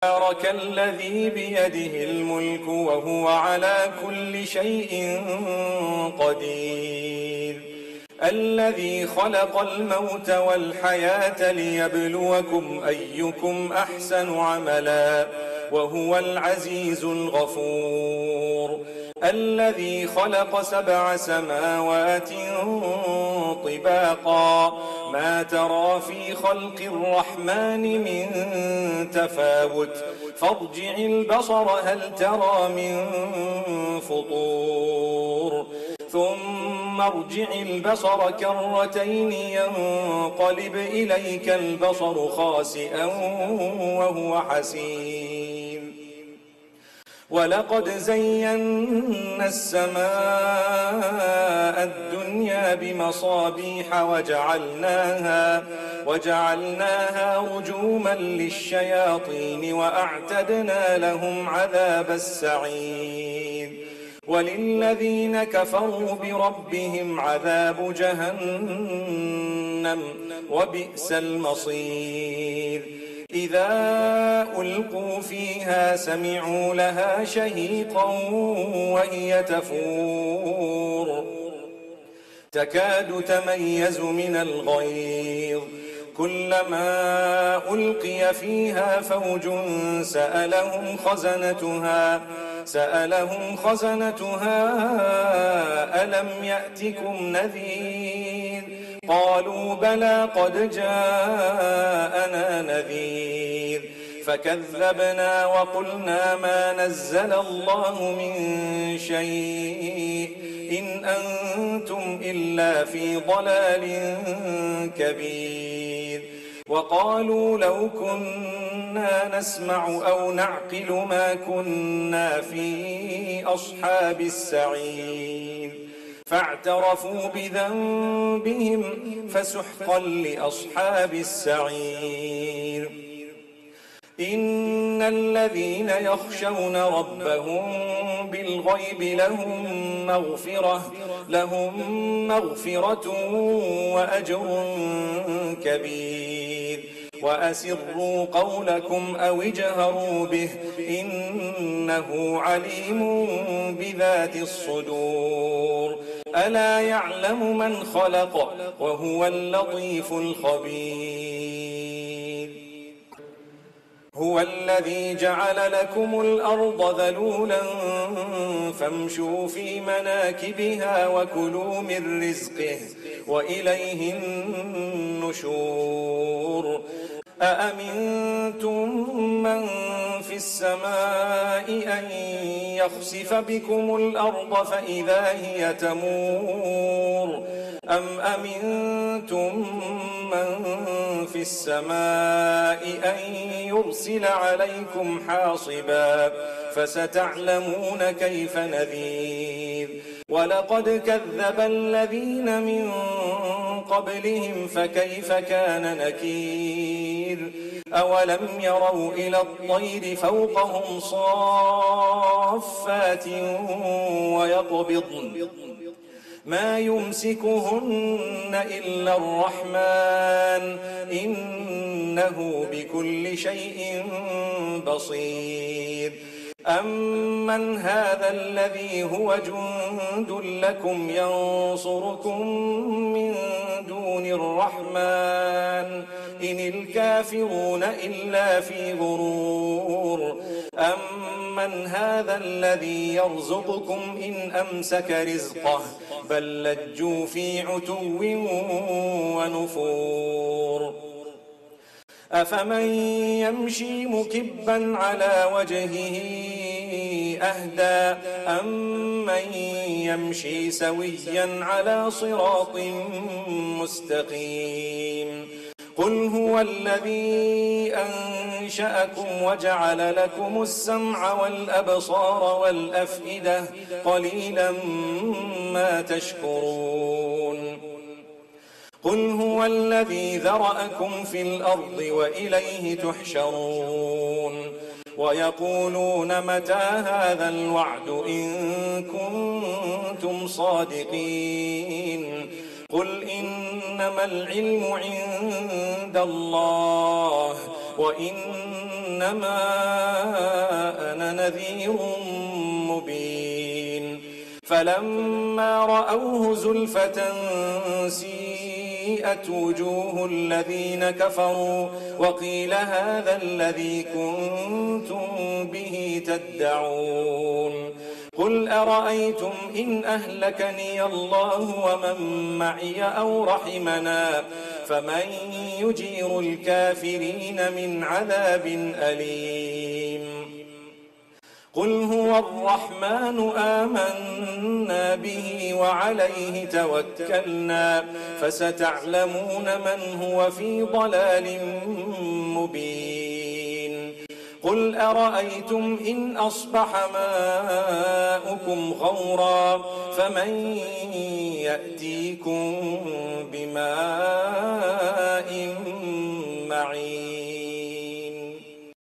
تبارك الذي بيده الملك وهو على كل شيء قدير الذي خلق الموت والحياة ليبلوكم أيكم أحسن عملا وهو العزيز الغفور الذي خلق 7 سماوات طباقا ما ترى في خلق الرحمن من تفاوت فارجع البصر هل ترى من فطور ثم ارجع البصر كرتين ينقلب إليك البصر خاسئا وهو حسير ولقد زينا السماء الدنيا بمصابيح وجعلناها رجوما للشياطين وأعتدنا لهم عذاب السعير وللذين كفروا بربهم عذاب جهنم وبئس المصير إذا ألقوا فيها سمعوا لها شهيقا وهي تفور تكاد تميز من الغيظ كلما ألقي فيها فوج سألهم خزنتها ألم يأتكم نذير قالوا بلى قد جاءنا نذير فكذبنا وقلنا ما نزل الله من شيء إن أنتم إلا في ضلال كبير وقالوا لو كنا نسمع أو نعقل ما كنا في أصحاب السعير فاعترفوا بذنبهم فسحقا لأصحاب السعير إن الذين يخشون ربهم بالغيب لهم مغفرة وأجر كبير وأسروا قولكم أو اجهروا به إنه عليم بذات الصدور ألا يعلم من خلق وهو اللطيف الخبير هو الذي جعل لكم الأرض ذلولا فامشوا في مناكبها وكلوا من رزقه وإليه النشور أأمنتم من في السماء أن يخسف بكم الأرض فإذا هي تمور أم أمنتم من في السماء أن يرسل عليكم حاصبا فستعلمون كيف نذير ولقد كذب الذين من قبلهم فكيف كان نكير أولم يروا إلى الطير فوقهم صافات ويقبضن ما يمسكهن إلا الرحمن إنه بكل شيء بصير أمن هذا الذي هو جند لكم ينصركم من دون الرحمن إن الكافرون إلا في غرور أمن هذا الذي يرزقكم إن أمسك رزقه بل لجوا في عتو ونفور أفمن يمشي مكبا على وجهه أهدى أمن يمشي سويا على صراط مستقيم قل هو الذي أنشأكم وجعل لكم السمع والأبصار والأفئدة قليلا ما تشكرون قل هو الذي ذرأكم في الأرض وإليه تحشرون ويقولون متى هذا الوعد إن كنتم صادقين قل إنما العلم عند الله وإنما أنا نذير مبين. فلما رأوه زلفة سيئت وجوه الذين كفروا وقيل هذا الذي كنتم به تدعون. قل أرأيتم إن أهلكني الله ومن معي أو رحمنا فمن يجير الكافرين من عذاب أليم. قل هو الرحمن آمنا به وعليه توكلنا فستعلمون من هو في ضلال مبين. قل أرأيتم إن أصبح ماؤكم غورا فمن يأتيكم بماء